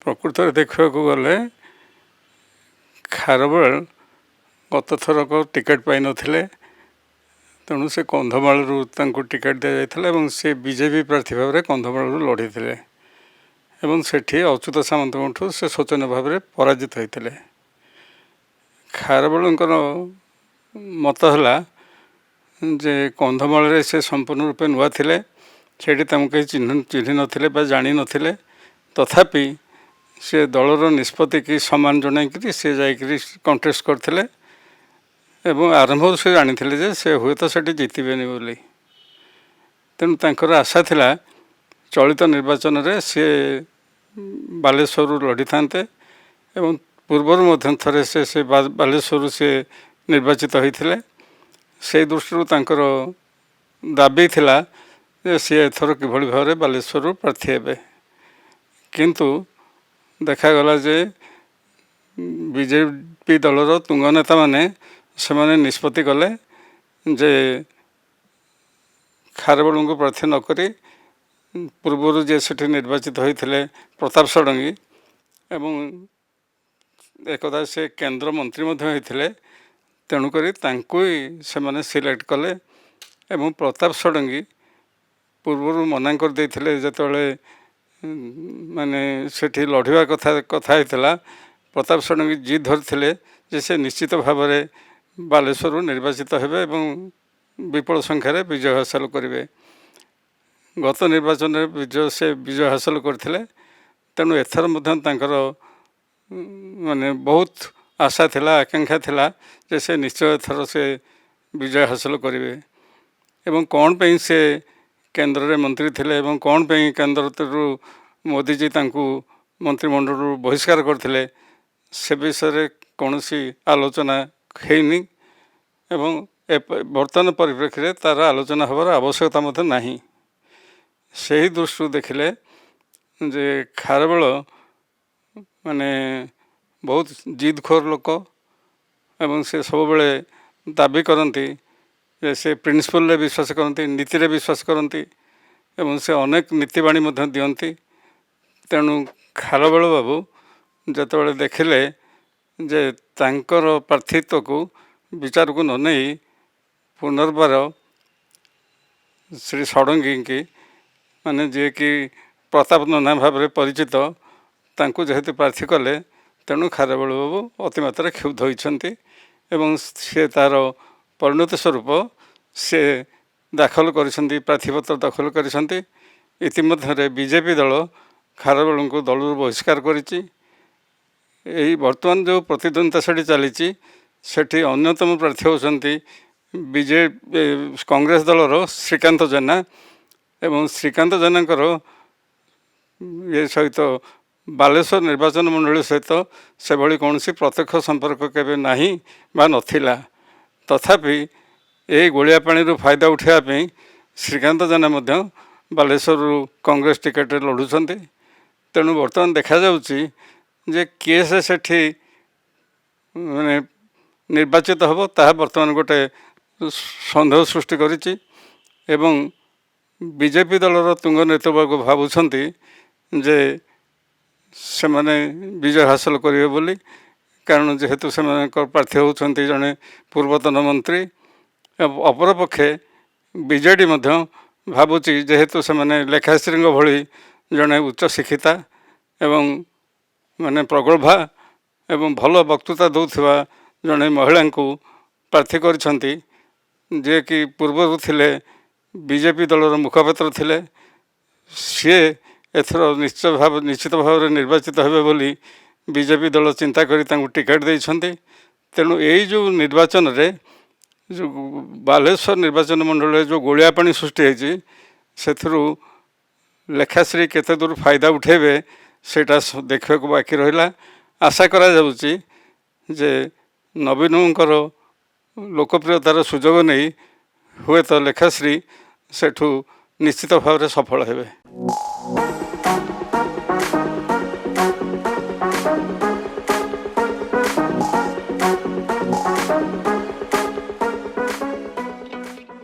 ପ୍ରକୃତରେ ଦେଖିବାକୁ ଗଲେ ଖାରବେଳ ଗତ ଥରକ ଟିକେଟ୍ ପାଇନଥିଲେ, ତେଣୁ ସେ କନ୍ଧମାଳରୁ ତାଙ୍କୁ ଟିକେଟ୍ ଦିଆଯାଇଥିଲା ଏବଂ ସେ ବିଜେପି ପ୍ରାର୍ଥୀ ଭାବରେ କନ୍ଧମାଳରୁ ଲଢ଼ିଥିଲେ ଏବଂ ସେଠି ଅଚ୍ୟୁତ ସାମନ୍ତଙ୍କଠୁ ସେ ଶୋଚନୀୟ ଭାବରେ ପରାଜିତ ହୋଇଥିଲେ। ଖାରବେଳଙ୍କର ମତ ହେଲା ଯେ କନ୍ଧମାଳରେ ସେ ସମ୍ପୂର୍ଣ୍ଣ ରୂପେ ନୂଆ ଥିଲେ, ସେଠି ତାଙ୍କୁ କେହି ଚିହ୍ନି ନଥିଲେ ବା ଜାଣିନଥିଲେ, ତଥାପି ସେ ଦଳର ନିଷ୍ପତ୍ତିକି ସମ୍ମାନ ଜଣାଇକରି ସେ ଯାଇକରି କଣ୍ଟେଷ୍ଟ କରିଥିଲେ ଏବଂ ଆରମ୍ଭରୁ ସେ ଜାଣିଥିଲେ ଯେ ସେ ହୁଏତ ସେଠି ଜିତିବେନି ବୋଲି। ତେଣୁ ତାଙ୍କର ଆଶା ଥିଲା ଚଳିତ ନିର୍ବାଚନରେ ସେ ବାଲେଶ୍ୱରରୁ ଲଢ଼ିଥାନ୍ତେ ଏବଂ ପୂର୍ବରୁ ମଧ୍ୟ ଥରେ ସେ ବାଲେଶ୍ୱରରୁ ସେ ନିର୍ବାଚିତ ହୋଇଥିଲେ। ସେହି ଦୃଷ୍ଟିରୁ ତାଙ୍କର ଦାବି ଥିଲା ଯେ ସିଏ ଏଥର କିଭଳି ଭାବରେ ବାଲେଶ୍ୱରରୁ ପ୍ରାର୍ଥୀ ହେବେ। କିନ୍ତୁ ଦେଖାଗଲା ଯେ ବିଜେପି ଦଳର ତୁଙ୍ଗ ନେତାମାନେ ସେମାନେ ନିଷ୍ପତ୍ତି କଲେ ଯେ ଖାରବେଳଙ୍କୁ ପ୍ରାର୍ଥୀ ନକରି ପୂର୍ବରୁ ଯିଏ ସେଠି ନିର୍ବାଚିତ ହୋଇଥିଲେ ପ୍ରତାପ ଷଡ଼ଙ୍ଗୀ ଏବଂ ଏକଦା ସେ କେନ୍ଦ୍ରମନ୍ତ୍ରୀ ମଧ୍ୟ ହୋଇଥିଲେ, ତେଣୁକରି ତାଙ୍କୁ ହିଁ ସେମାନେ ସିଲେକ୍ଟ କଲେ ଏବଂ ପ୍ରତାପ ଷଡ଼ଙ୍ଗୀ ପୂର୍ବରୁ ମନା କରିଦେଇଥିଲେ ଯେତେବେଳେ ମାନେ ସେଠି ଲଢ଼ିବା କଥା ହେଇଥିଲା। ପ୍ରତାପ ଷଡ଼ଙ୍ଗୀ ଜିଦ୍ ଧରିଥିଲେ ଯେ ସେ ନିଶ୍ଚିତ ଭାବରେ ବାଲେଶ୍ୱରରୁ ନିର୍ବାଚିତ ହେବେ ଏବଂ ବିପୁଳ ସଂଖ୍ୟାରେ ବିଜୟ ହାସଲ କରିବେ। ଗତ ନିର୍ବାଚନରେ ସେ ବିଜୟ ହାସଲ କରିଥିଲେ, ତେଣୁ ଏଥର ମଧ୍ୟ ତାଙ୍କର ମାନେ ବହୁତ ଆଶା ଥିଲା, ଆକାଂକ୍ଷା ଥିଲା ଯେ ସେ ନିଶ୍ଚୟ ଏଥର ସେ ବିଜୟ ହାସଲ କରିବେ। ଏବଂ କ'ଣ ପାଇଁ ସେ କେନ୍ଦ୍ରରେ ମନ୍ତ୍ରୀ ଥିଲେ ଏବଂ କ'ଣ ପାଇଁ କେନ୍ଦ୍ରରୁ ମୋଦିଜୀ ତାଙ୍କୁ ମନ୍ତ୍ରିମଣ୍ଡଳରୁ ବହିଷ୍କାର କରିଥିଲେ ସେ ବିଷୟରେ କୌଣସି ଆଲୋଚନା ହେଇନି ଏବଂ ବର୍ତ୍ତମାନ ପରିପ୍ରେକ୍ଷୀରେ ତା'ର ଆଲୋଚନା ହେବାର ଆବଶ୍ୟକତା ମଧ୍ୟ ନାହିଁ। ସେହି ଦୃଷ୍ଟିରୁ ଦେଖିଲେ ଯେ ଖାରବେଳ ମାନେ ବହୁତ ଜିଦଖୋର ଲୋକ ଏବଂ ସେ ସବୁବେଳେ ଦାବି କରନ୍ତି ଯେ ସେ ପ୍ରିନ୍ସିପଲ୍ରେ ବିଶ୍ୱାସ କରନ୍ତି, ନୀତିରେ ବିଶ୍ୱାସ କରନ୍ତି ଏବଂ ସେ ଅନେକ ନୀତିବାଣୀ ମଧ୍ୟ ଦିଅନ୍ତି। ତେଣୁ ଖାରବେଳ ବାବୁ ଯେତେବେଳେ ଦେଖିଲେ ଯେ ତାଙ୍କର ପ୍ରାର୍ଥୀତ୍ୱକୁ ବିଚାରକୁ ନ ନେଇ ପୁନର୍ବାର ଶ୍ରୀ ଷଡ଼ଙ୍ଗୀକି ମାନେ ଯିଏକି ପ୍ରତାପ ନନା ଭାବରେ ପରିଚିତ ତାଙ୍କୁ ଯେହେତୁ ପ୍ରାର୍ଥୀ କଲେ, ତେଣୁ ଖାରବେଳ ବାବୁ ଅତିମାତ୍ରାରେ କ୍ଷୁବ୍ଧ ହୋଇଛନ୍ତି ଏବଂ ସେ ତା'ର ପରିଣତି ସ୍ୱରୂପ ସେ ଦାଖଲ କରିଛନ୍ତି, ପ୍ରାର୍ଥୀପତ୍ର ଦାଖଲ କରିଛନ୍ତି। ଇତିମଧ୍ୟରେ ବିଜେପି ଦଳ ଖାରବେଳଙ୍କୁ ଦଳରୁ ବହିଷ୍କାର କରିଛି। ଏହି ବର୍ତ୍ତମାନ ଯେଉଁ ପ୍ରତିଦ୍ୱନ୍ଦିତା ସେଠି ଚାଲିଛି ସେଠି ଅନ୍ୟତମ ପ୍ରାର୍ଥୀ ହେଉଛନ୍ତି କଂଗ୍ରେସ ଦଳର ଶ୍ରୀକାନ୍ତ ଜେନା ଏବଂ ଶ୍ରୀକାନ୍ତ ଜେନାଙ୍କର ଏ ସହିତ ବାଲେଶ୍ୱର ନିର୍ବାଚନ ମଣ୍ଡଳୀ ସହିତ ସେଭଳି କୌଣସି ପ୍ରତ୍ୟକ୍ଷ ସମ୍ପର୍କ କେବେ ନାହିଁ ବା ନଥିଲା। ତଥାପି ଏହି ଗୋଳିଆ ପାଣିରୁ ଫାଇଦା ଉଠାଇବା ପାଇଁ ଶ୍ରୀକାନ୍ତ ଜେନା ମଧ୍ୟ ବାଲେଶ୍ୱରରୁ କଂଗ୍ରେସ ଟିକେଟରେ ଲଢ଼ୁଛନ୍ତି। ତେଣୁ ବର୍ତ୍ତମାନ ଦେଖାଯାଉଛି ଯେ କିଏ ସେଠି ମାନେ ନିର୍ବାଚିତ ହେବ ତାହା ବର୍ତ୍ତମାନ ଗୋଟେ ସନ୍ଦେହ ସୃଷ୍ଟି କରିଛି ଏବଂ ବିଜେପି ଦଳର ତୁଙ୍ଗ ନେତୃବର୍ଗ ଭାବୁଛନ୍ତି ଯେ ସେମାନେ ବିଜୟ ହାସଲ କରିବେ ବୋଲି, କାରଣ ଯେହେତୁ ସେମାନଙ୍କ ପ୍ରାର୍ଥୀ ହେଉଛନ୍ତି ଜଣେ ପୂର୍ବତନ ମନ୍ତ୍ରୀ। ଅପରପକ୍ଷେ ବିଜେଡ଼ି ମଧ୍ୟ ଭାବୁଛି ଯେହେତୁ ସେମାନେ ଲେଖାଶ୍ରୀଙ୍କ ଭଳି ଜଣେ ଉଚ୍ଚଶିକ୍ଷିତା ଏବଂ ମାନେ ପ୍ରଗଳ୍ଭା ଏବଂ ଭଲ ବକ୍ତୃତା ଦେଉଥିବା ଜଣେ ମହିଳାଙ୍କୁ ପ୍ରାର୍ଥୀ କରିଛନ୍ତି, ଯିଏକି ପୂର୍ବରୁ ଥିଲେ ବିଜେପି ଦଳର ମୁଖପାତ୍ର ଥିଲେ, ସିଏ ଏଥର ନିଶ୍ଚିତ ଭାବରେ ନିର୍ବାଚିତ ହେବେ ବୋଲି ବିଜେପି ଦଳ ଚିନ୍ତା କରି ତାଙ୍କୁ ଟିକେଟ୍ ଦେଇଛନ୍ତି। ତେଣୁ ଏଇ ଯେଉଁ ନିର୍ବାଚନରେ ଯେଉଁ ବାଲେଶ୍ୱର ନିର୍ବାଚନ ମଣ୍ଡଳୀରେ ଯେଉଁ ଗୋଳିଆ ପାଣି ସୃଷ୍ଟି ହେଇଛି ସେଥିରୁ ଲେଖାଶ୍ରୀ କେତେ ଦୂର ଫାଇଦା ଉଠାଇବେ ସେଇଟା ଦେଖିବାକୁ ବାକି ରହିଲା। ଆଶା କରାଯାଉଛି ଯେ ନବୀନଙ୍କର ଲୋକପ୍ରିୟତାର ସୁଯୋଗ ନେଇ ହୁଏତ ଲେଖାଶ୍ରୀ ସେଠୁ ନିଶ୍ଚିତ ଭାବରେ ସଫଳ ହେବେ।